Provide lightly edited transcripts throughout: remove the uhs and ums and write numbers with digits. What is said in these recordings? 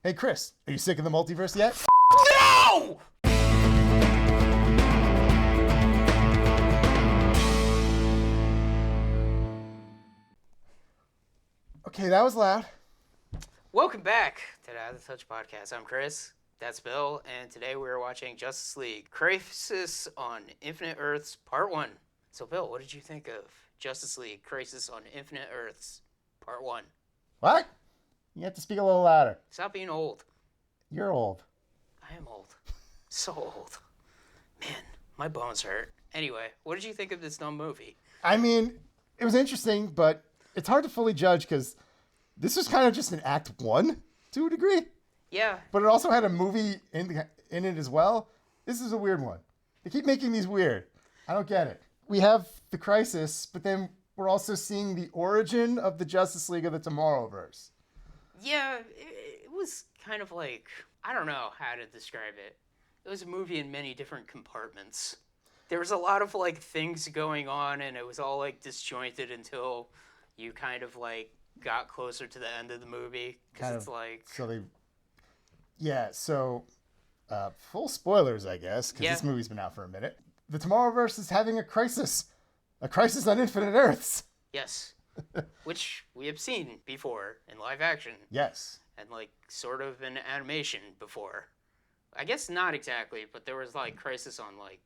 Hey, Chris, are you sick of the multiverse yet? No! Okay, that was loud. Welcome back to the Out of Touch podcast. I'm Chris. That's Bill, and today we're watching Justice League: Crisis on Infinite Earths Part 1. So, Bill, what did you think of Justice League: Crisis on Infinite Earths Part 1? What? You have to speak a little louder. Stop being old. You're old. I am old. So old. Man, my bones hurt. Anyway, what did you think of this dumb movie? I mean, it was interesting, but it's hard to fully judge because this was kind of just an act one to a degree. Yeah. But it also had a movie in it as well. This is a weird one. They keep making these weird. I don't get it. We have the Crisis, but then we're also seeing the origin of the Justice League of the Tomorrowverse. Yeah, it was kind of like, I don't know how to describe it. It was a movie in many different compartments. There was a lot of like things going on, and it was all like disjointed until you kind of like got closer to the end of the movie. Because it's like... So full spoilers, I guess, because this movie's been out for a minute. The Tomorrowverse is having a crisis on Infinite Earths. Yes. Which we have seen before in live action. Yes. And like sort of in animation before. I guess not exactly, but there was like Crisis on like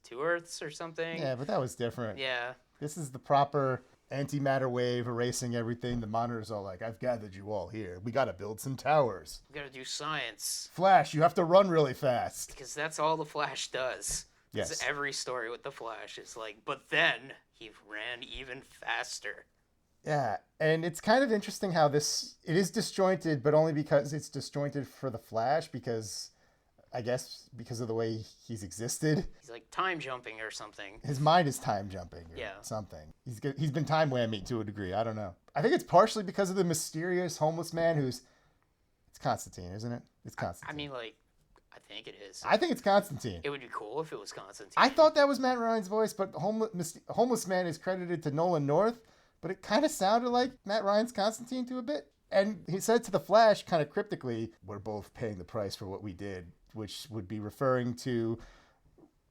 2 Earths or something. Yeah, but that was different. Yeah. This is the proper antimatter wave erasing everything. The Monitor's all like, I've gathered you all here. We gotta build some towers. We gotta do science. Flash, you have to run really fast. Because that's all the Flash does. Yes. Every story with the Flash is like, but then he ran even faster. Yeah, and it's kind of interesting how it is disjointed, but only because it's disjointed for the Flash, because I guess because of the way he's existed. He's like time jumping or something. His mind is time jumping or something. He's been time whammied to a degree. I don't know. I think it's partially because of the mysterious homeless man it's Constantine, isn't it? It's Constantine. I mean, like, I think it is. I think it's Constantine. It would be cool if it was Constantine. I thought that was Matt Ryan's voice, but homeless man is credited to Nolan North, but it kind of sounded like Matt Ryan's Constantine to a bit. And he said to the Flash kind of cryptically, we're both paying the price for what we did, which would be referring to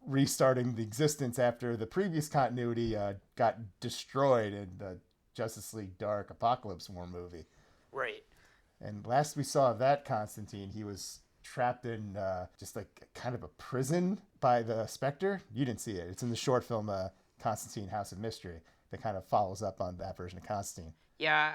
restarting the existence after the previous continuity got destroyed in the Justice League Dark Apocalypse War movie. Right. And last we saw of that Constantine, he was trapped in just like kind of a prison by the Spectre. You didn't see it. It's in the short film Constantine House of Mystery that kind of follows up on that version of Constantine. Yeah,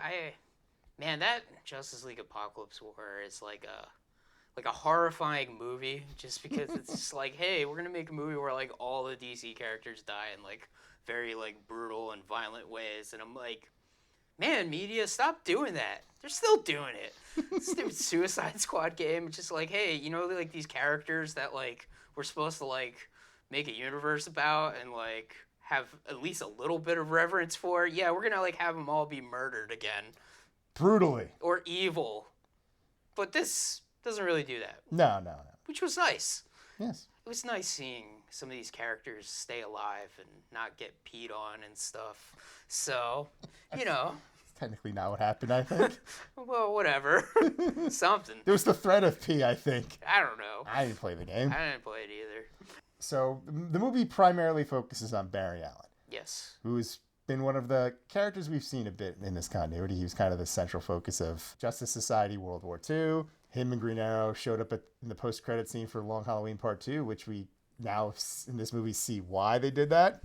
man, that Justice League Apocalypse War is like a horrifying movie, just because it's just like, hey, we're gonna make a movie where like all the DC characters die in like very like brutal and violent ways, and I'm like, man, media, stop doing that. They're still doing it. Stupid Suicide Squad game. It's just like, hey, you know, like these characters that like we're supposed to like make a universe about and like have at least a little bit of reverence for. Yeah, we're gonna like have them all be murdered again. Brutally. Or evil. But this doesn't really do that. No. Which was nice. Yes. It was nice seeing some of these characters stay alive and not get peed on and stuff. So, you know. Technically not what happened, I think. Well, whatever. Something. There was the threat of pee, I think. I don't know. I didn't play the game. I didn't play it either. So the movie primarily focuses on Barry Allen. Yes. Who's been one of the characters we've seen a bit in this continuity. He was kind of the central focus of Justice Society World War II. Him and Green Arrow showed up in the post-credit scene for Long Halloween Part 2, which we now in this movie see why they did that.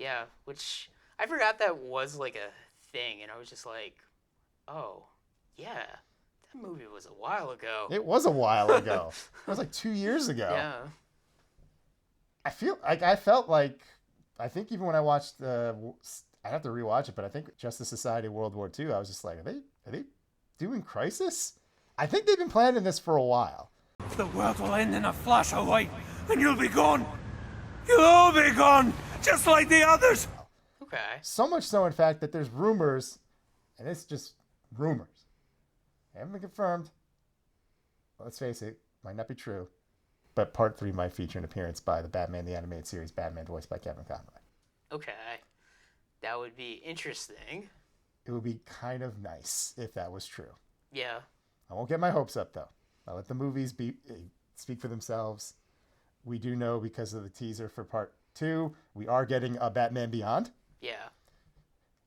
Yeah, which I forgot that was like a thing, and I was just like, oh, yeah, that movie was a while ago. It was a while ago. It was like 2 years ago. Yeah. I felt like, I think even when I watched, I have to rewatch it, but I think Justice Society World War II, I was just like, are they doing Crisis? I think they've been planning this for a while. The world will end in a flash of light, and you'll be gone. You'll all be gone, just like the others. Okay. So much so, in fact, that there's rumors, and it's just rumors. They haven't been confirmed. Let's face it, might not be true. But Part 3 might feature an appearance by the Batman the Animated Series Batman voiced by Kevin Conroy. Okay. That would be interesting. It would be kind of nice if that was true. Yeah. I won't get my hopes up, though. I'll let the movies speak for themselves. We do know, because of the teaser for part 2, we are getting a Batman Beyond. Yeah.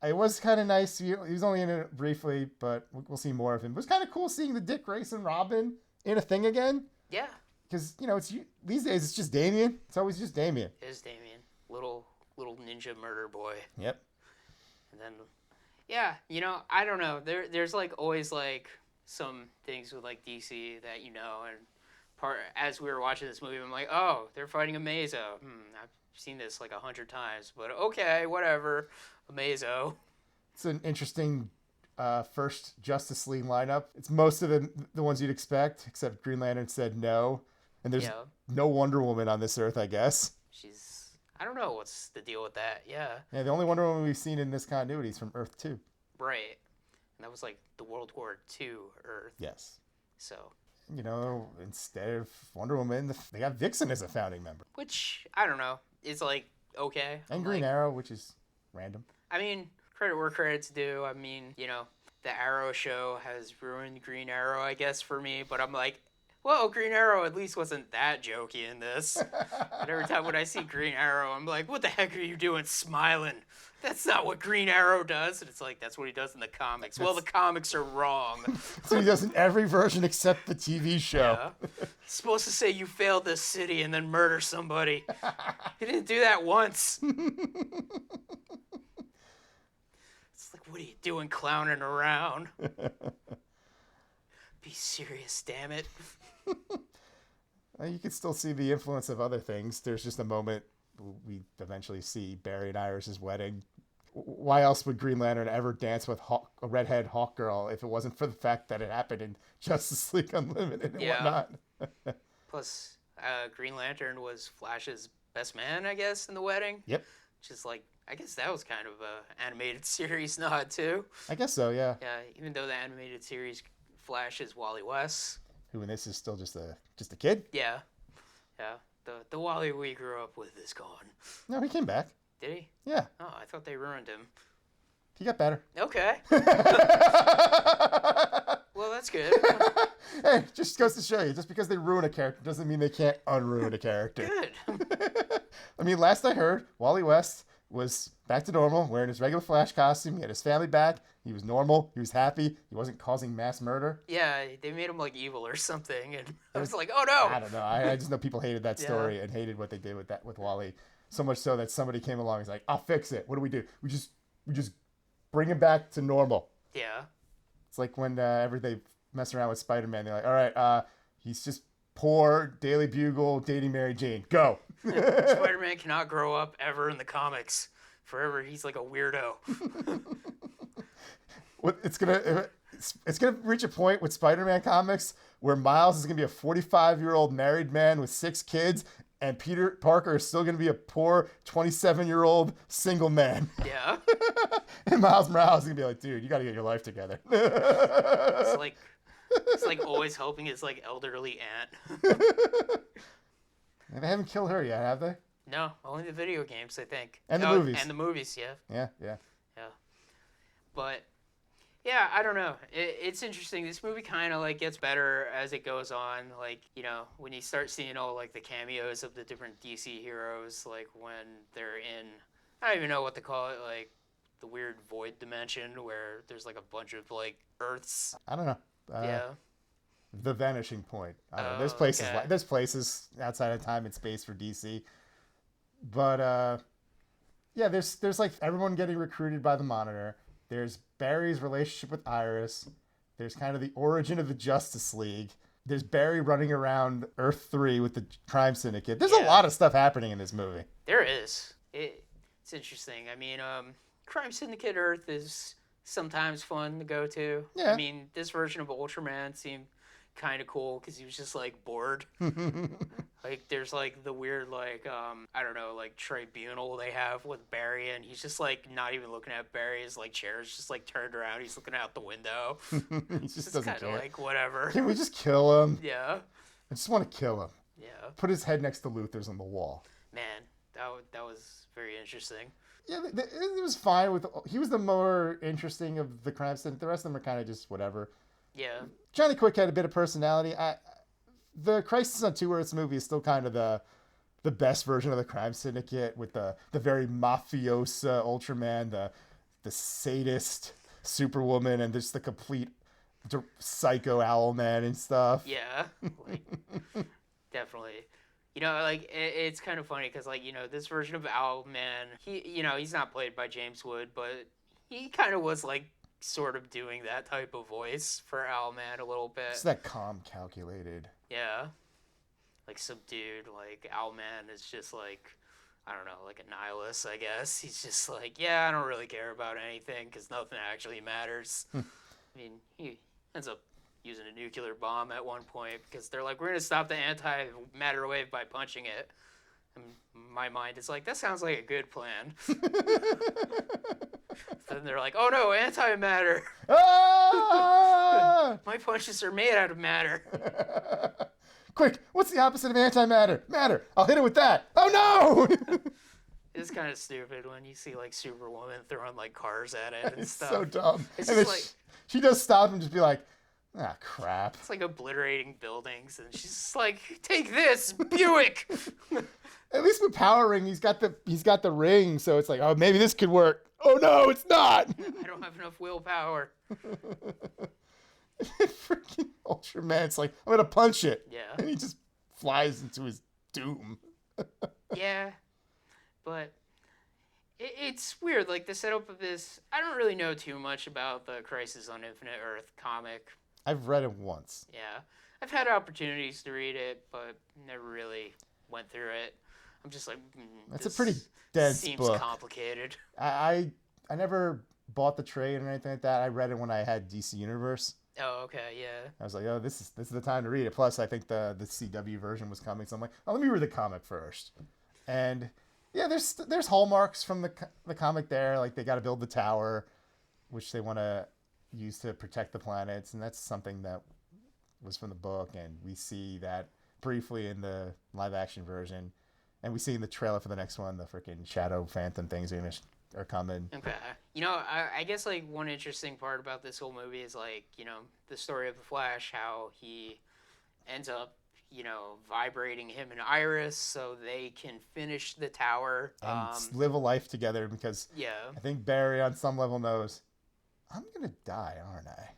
It was kind of nice. He was only in it briefly, but we'll see more of him. It was kind of cool seeing the Dick Grayson Robin in a thing again. Yeah. Because, it's these days it's just Damian. It's always just Damian. It is Damian. Little ninja murder boy. Yep. And then, yeah, I don't know. There's like always like some things with like DC that and as we were watching this movie, I'm like, oh, they're fighting a Mazo. I've seen this like 100 times, but okay, whatever. A Mazo. It's an interesting first Justice League lineup. It's most of the ones you'd expect, except Green Lantern said no, and there's no Wonder Woman on this Earth, I guess. I don't know what's the deal with that. Yeah. Yeah, the only Wonder Woman we've seen in this continuity is from Earth 2. Right. And that was like the World War II Earth. Yes. So. Instead of Wonder Woman, they got Vixen as a founding member. Which, I don't know, is like, okay. And Green Arrow, which is random. I mean, credit where credit's due. I mean, the Arrow show has ruined Green Arrow, I guess, for me. But I'm like, well, Green Arrow at least wasn't that jokey in this. But every time when I see Green Arrow, I'm like, what the heck are you doing smiling? That's not what Green Arrow does. And it's like, that's what he does in the comics. Well, the comics are wrong. So he does in every version except the TV show. Yeah. He's supposed to say you failed this city and then murder somebody. He didn't do that once. It's like, what are you doing clowning around? Be serious, damn it. You can still see the influence of other things. There's just a moment we eventually see Barry and Iris's wedding. Why else would Green Lantern ever dance with a redhead Hawk Girl if it wasn't for the fact that it happened in Justice League Unlimited and whatnot? Plus, Green Lantern was Flash's best man, I guess, in the wedding. Yep. Which is like, I guess that was kind of a animated series nod too. I guess so, yeah. Yeah, even though the animated series Flash is Wally West. Who in this is still just a kid? Yeah. Yeah. The Wally we grew up with is gone. No, he came back. Did he? Yeah. Oh, I thought they ruined him. He got better. Okay. Well, that's good. Hey, just goes to show you, just because they ruin a character doesn't mean they can't unruin a character. Good. I mean, last I heard, Wally West was back to normal, wearing his regular Flash costume. He had his family back. He was normal. He was happy. He wasn't causing mass murder. Yeah, they made him like evil or something, and I was like, oh no. I don't know. I just know people hated that story and hated what they did with Wally. So much so that somebody came along and was like, I'll fix it. What do? We just bring him back to normal. Yeah. It's like when they mess around with Spider-Man. They're like, all right, he's just poor, Daily Bugle, dating Mary Jane. Go. Spider-Man cannot grow up ever in the comics. Forever, he's like a weirdo. It's gonna reach a point with Spider-Man comics where Miles is gonna be a 45-year-old married man with 6 kids, and Peter Parker is still gonna be a poor 27-year-old single man. Yeah. And Miles Morales is gonna be like, dude, you gotta get your life together. It's like always helping his like elderly aunt. And they haven't killed her yet, have they? No, only the video games, I think. And the movies. And the movies, yeah. Yeah. But yeah, I don't know. It's interesting. This movie kind of like gets better as it goes on. Like, when you start seeing all like the cameos of the different DC heroes, like when they're in, I don't even know what to call it, like the weird void dimension where there's like a bunch of like Earths. I don't know. Yeah. The Vanishing Point. I don't know. Okay. There's places outside of time and space for DC. But yeah, there's like everyone getting recruited by the Monitor. There's Barry's relationship with Iris. There's kind of the origin of the Justice League. There's Barry running around Earth 3 with the crime syndicate. There's a lot of stuff happening in this movie. There is. It's interesting. I mean, Crime Syndicate Earth is sometimes fun to go to. Yeah. I mean, this version of Ultraman seemed kind of cool because he was just like bored. Like there's like the weird like I don't know, like tribunal they have with Barry, and he's just like not even looking at Barry. His like chair's just like turned around. He's looking out the window. He just doesn't kind of care. like whatever. Can we just kill him? Yeah. I just want to kill him. Yeah. Put his head next to Luther's on the wall. Man, that was very interesting. Yeah, it was fine with. He was the more interesting of the crime syndicate. The rest of them are kind of just whatever. Yeah. Johnny Quick had a bit of personality. The Crisis on Two Earths movie is still kind of the best version of the crime syndicate, with the very mafiosa Ultraman, the sadist Superwoman, and just the complete psycho Owlman and stuff. Yeah. Like, definitely. You know, like it's kind of funny because, like, you know, this version of Owlman, he's not played by James Wood, but he kind of was like sort of doing that type of voice for Owlman a little bit. It's that calm, calculated. Yeah. Like subdued. Like Owlman is just like, I don't know, like a nihilist, I guess. He's just like, yeah, I don't really care about anything because nothing actually matters. I mean, he ends up using a nuclear bomb at one point because they're like, we're going to stop the antimatter wave by punching it. And my mind is like, that sounds like a good plan. Then they're like, oh no, antimatter. Ah! My punches are made out of matter. Quick, what's the opposite of antimatter? Matter. I'll hit it with that. Oh no! It's kind of stupid when you see like Superwoman throwing like cars at it and It's stuff. so dumb. It's And just then like, she does stop and just be like, ah, crap. it's like obliterating buildings, and she's just like, take this, Buick. At least with Power Ring, he's got the ring, so it's like, oh, maybe this could work. Oh no, it's not. I don't have enough willpower. Freaking Ultraman's like, I'm gonna punch it. Yeah. And he just flies into his doom. Yeah, but it's weird. Like the setup of this, I don't really know too much about the Crisis on Infinite Earth comic. I've read it once. Yeah, I've had opportunities to read it, but never really went through it. I'm just like, That's this a pretty dense seems book. complicated. I never bought the trade or anything like that. I read it when I had DC Universe. Oh, okay, yeah. I was like, oh, this is the time to read it. Plus, I think the CW version was coming, so I'm like, oh, let me read the comic first. And yeah, there's hallmarks from the comic there. Like they got to build the tower, which they want to use to protect the planets, and that's something that was from the book, and we see that briefly in the live action version, and we see in the trailer for the next one the freaking Shadow Phantom things are coming. Okay. You know, I guess like one interesting part about this whole movie is like, you know, the story of the Flash, how he ends up, you know, vibrating him and Iris so they can finish the tower. And live a life together, because Yeah. I think Barry on some level knows, I'm gonna die, aren't I?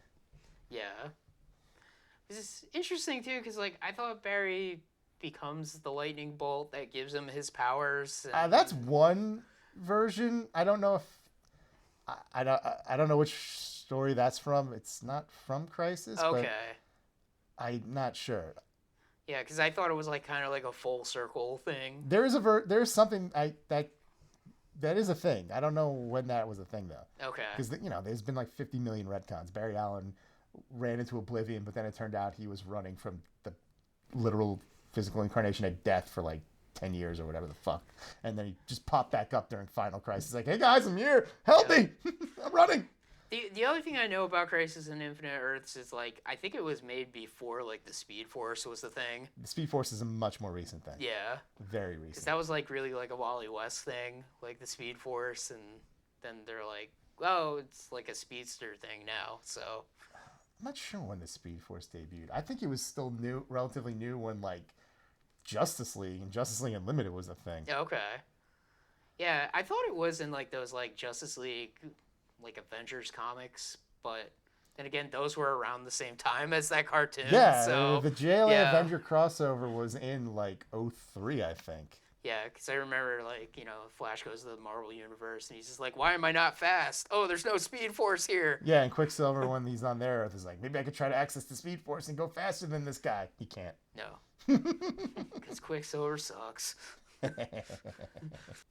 Yeah. This is interesting too, because like I thought Barry becomes the lightning bolt that gives him his powers. That's one version. I don't know if I don't know which story that's from. It's not from Crisis. Okay. But I'm not sure. Yeah, because I thought it was like kind of like a full circle thing. There's something that is a thing. I don't know when that was a thing though. Okay. Because there's been like 50 million retcons. Barry Allen ran into oblivion, but then it turned out he was running from the literal physical incarnation of death for like 10 years or whatever the fuck. And then he just popped back up during Final Crisis. Like, hey guys, I'm here. Help me. I'm running. The other thing I know about Crisis on Infinite Earths is like I think it was made before like the Speed Force was the thing. The Speed Force is a much more recent thing. Yeah. Very Because recent. that was like really like a Wally West thing, like the Speed Force, and then they're like, oh, it's like a speedster thing now. So I'm not sure when the Speed Force debuted. I think it was still new, relatively new, when like Justice League and Justice League Unlimited was a thing. okay. Yeah, I thought it was in like those like Justice League, like Avengers comics, but then again, those were around the same time as that cartoon. Yeah, so the JLA yeah. Avenger crossover was in like 03, I think. Yeah, because I remember, like, you know, Flash goes to the Marvel Universe, and he's just like, why am I not fast? Oh, there's no Speed Force here. Yeah, and Quicksilver, when he's on their Earth, is like, maybe I could try to access the Speed Force and go faster than this guy. He can't. No. Because Quicksilver sucks.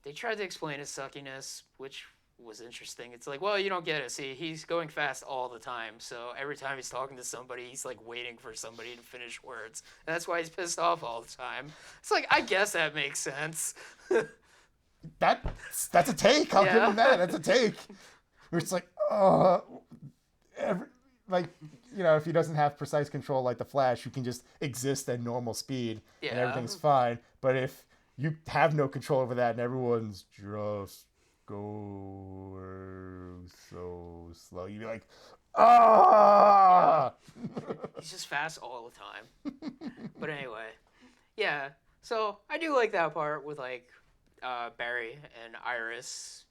They tried to explain his suckiness, which was interesting. It's like, well, you don't get it. See, he's going fast all the time, so every time he's talking to somebody, he's like waiting for somebody to finish words, and that's why he's pissed off all the time. It's like, I guess that makes sense. That's a take. I'll give him that. That's a take. Where it's like, if he doesn't have precise control like the Flash, you can just exist at normal speed and everything's fine. But if you have no control over that and everyone's just go so slow, you'd be like, Ah! He's just fast all the time. But anyway, yeah. So I do like that part with like Barry and Iris,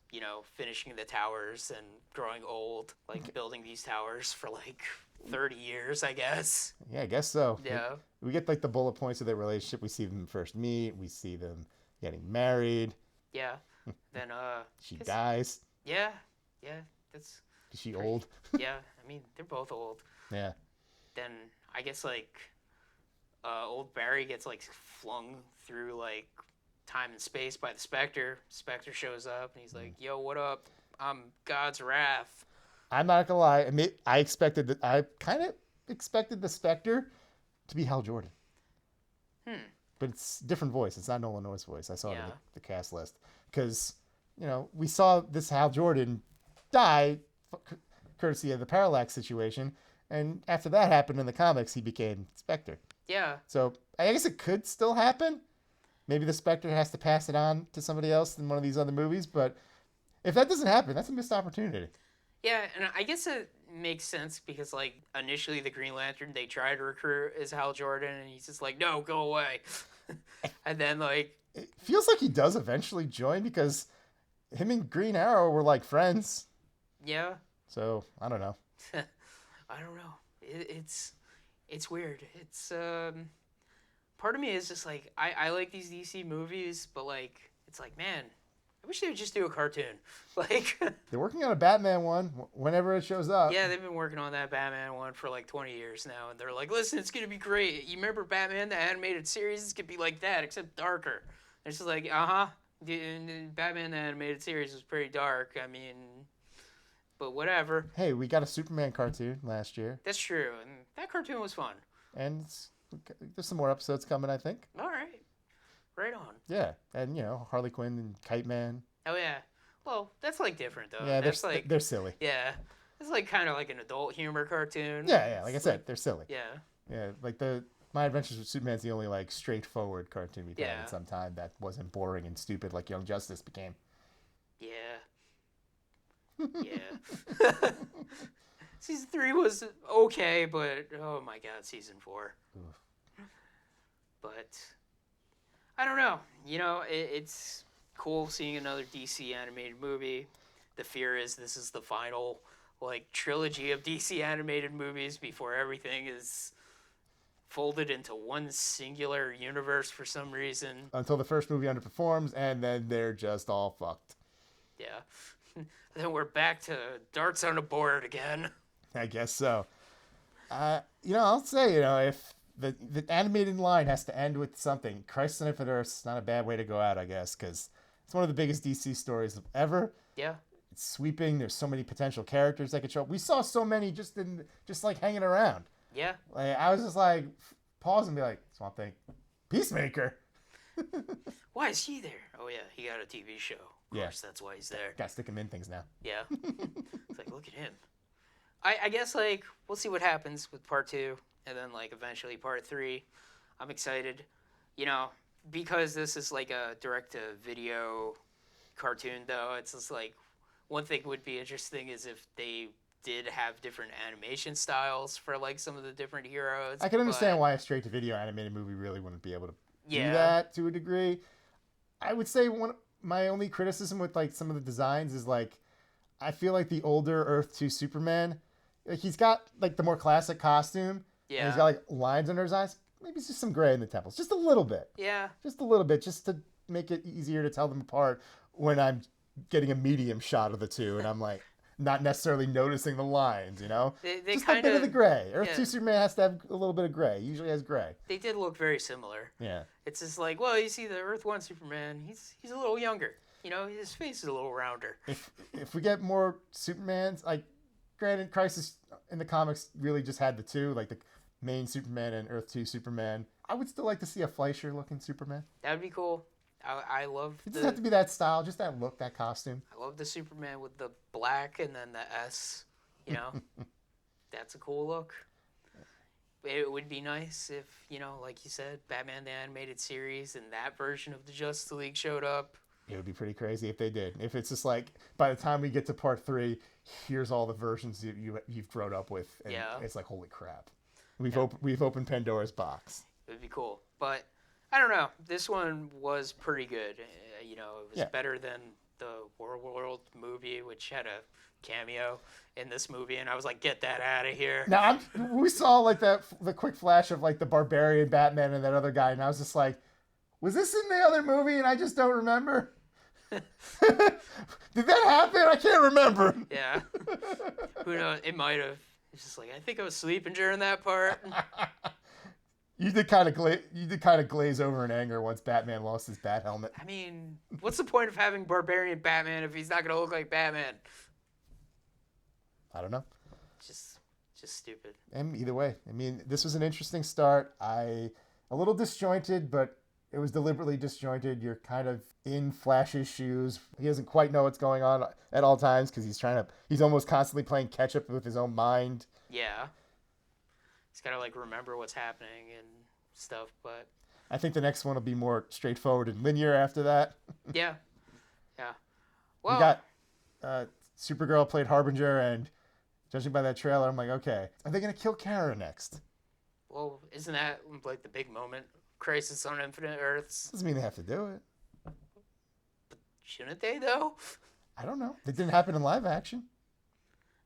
finishing the towers and growing old, like building these towers for like 30 years, I guess. Yeah, I guess so. Yeah. We get like the bullet points of their relationship. We see them first meet. We see them getting married. Yeah. Then She guess- dies. Yeah. Yeah. That's Is she pretty- old? yeah. I mean, they're both old. Yeah. Then I guess like old Barry gets like flung through like time and space by the Spectre. Spectre shows up and he's like, "Yo, what up? I'm God's wrath." I'm not gonna lie. I kind of expected the Spectre to be Hal Jordan. But it's different voice. It's not Nolan North's voice. I saw it in Yeah. the cast list because we saw this Hal Jordan die courtesy of the Parallax situation, and after that happened in the comics, he became Spectre. Yeah. So I guess it could still happen. Maybe the Spectre has to pass it on to somebody else in one of these other movies, but if that doesn't happen, that's a missed opportunity. Yeah, and I guess it makes sense because like initially the Green Lantern they tried to recruit as Hal Jordan and he's just like, "No, go away." And then like It feels like he does eventually join because him and Green Arrow were like friends. yeah, So I don't know. I don't know. It's weird. It's part of me is just like I like these DC movies, but like it's like, man, I wish they would just do a cartoon. Like They're working on a Batman one whenever it shows up. yeah, they've been working on that Batman one for like 20 years now, and they're like, listen, it's gonna be great. You remember Batman, the animated series? It's gonna be like that, except darker. It's just like, Batman, the animated series was pretty dark. I mean, but whatever. Hey, we got a Superman cartoon last year, That's true, and that cartoon was fun. and there's some more episodes coming, I think. All right, right on. Yeah, and Harley Quinn and Kite Man. Oh yeah. Well, that's like different though. Yeah, That's like they're silly. yeah, it's like kind of like an adult humor cartoon. Yeah, like I said, they're silly. Yeah. Yeah, like My Adventures with Superman's the only like straightforward cartoon we've had Yeah. in some time that wasn't boring and stupid like Young Justice became. Yeah. Yeah. Season 3 was okay, but oh my god, season 4. Oof. But I don't know. It's cool seeing another DC animated movie. The fear is this is the final like trilogy of DC animated movies before everything is folded into one singular universe for some reason. Until the first movie underperforms, and then they're just all fucked. Yeah. Then we're back to darts on a board again. I guess so. I'll say, if the animated line has to end with something, Crisis on Infinite Earth's not a bad way to go out, I guess, because it's one of the biggest DC stories ever. Yeah. It's sweeping. There's so many potential characters that could show up. We saw so many just like hanging around. Yeah. Like I was just like pause and be like, Swamp Thing, Peacemaker. Why is he there? Oh yeah, he got a TV show. Of Yeah. course, that's why he's there. Gotta stick him in things now. Yeah. It's like, look at him. I guess like we'll see what happens with part 2 and then like eventually part 3. I'm excited. Because this is like a direct to video cartoon though, it's just like one thing would be interesting is if they did have different animation styles for like some of the different heroes. I can understand but- why a straight to video animated movie really wouldn't be able to Yeah. do that to a degree. I would say my only criticism with like some of the designs is like I feel like the older Earth 2 Superman, like he's got like the more classic costume. And Yeah. he's got like lines under his eyes. Maybe it's just some gray in the temples. Just a little bit. Yeah. Just a little bit, just to make it easier to tell them apart when I'm getting a medium shot of the two and I'm like not necessarily noticing the lines, They Just a kind bit of the gray. Earth yeah. 2 Superman has to have a little bit of gray. Usually has gray. They did look very similar. Yeah. It's just like, well, you see the Earth 1 Superman, he's a little younger. His face is a little rounder. If we get more Supermans, like granted Crisis in the comics really just had the two, like the main Superman and Earth 2 Superman. I would still like to see a Fleischer looking Superman. That would be cool. I love It doesn't have to be that style, just that look, that costume. I love the Superman with the black and then the S. That's a cool look. It would be nice if, like you said, Batman the Animated Series and that version of the Justice League showed up. It would be pretty crazy if they did. If it's just like, by the time we get to part 3, here's all the versions you've grown up with. And it's like, holy crap. We've opened Pandora's box. It would be cool. But, I don't know. This one was pretty good. You know, it was better than the World movie, which had a cameo in this movie. And I was like, get that out of here. Now, we saw like the quick flash of like the barbarian Batman and that other guy. And I was just like, was this in the other movie and I just don't remember? Did that happen? I can't remember. Yeah. Who knows? It might have. It's just like, I think I was sleeping during that part. You did kind of glaze over in anger once Batman lost his bat helmet. I mean, what's the point of having barbarian Batman if he's not going to look like Batman? I don't know. Just stupid. And either way, I mean, this was an interesting start. A little disjointed, but it was deliberately disjointed. You're kind of in Flash's shoes. He doesn't quite know what's going on at all times because he's almost constantly playing catch up with his own mind. Yeah. He's got to like remember what's happening and stuff, but I think the next one will be more straightforward and linear after that. Yeah. Yeah. Well, we got Supergirl played Harbinger, and judging by that trailer, I'm like, okay, are they going to kill Kara next? Well, isn't that like the big moment? Crisis on Infinite Earths. Doesn't mean they have to do it. But shouldn't they, though? I don't know. It didn't happen in live action.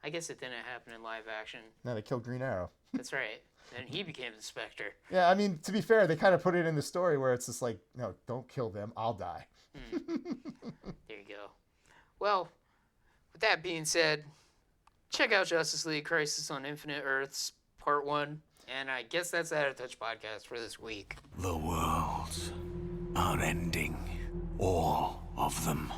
I guess it didn't happen in live action. No, they killed Green Arrow. That's right. And he became the Spectre. Yeah, I mean, to be fair, they kind of put it in the story where it's just like, no, don't kill them. I'll die. There you go. Well, with that being said, check out Justice League Crisis on Infinite Earths Part 1. And I guess that's Out of Touch podcast for this week. The worlds are ending. All of them.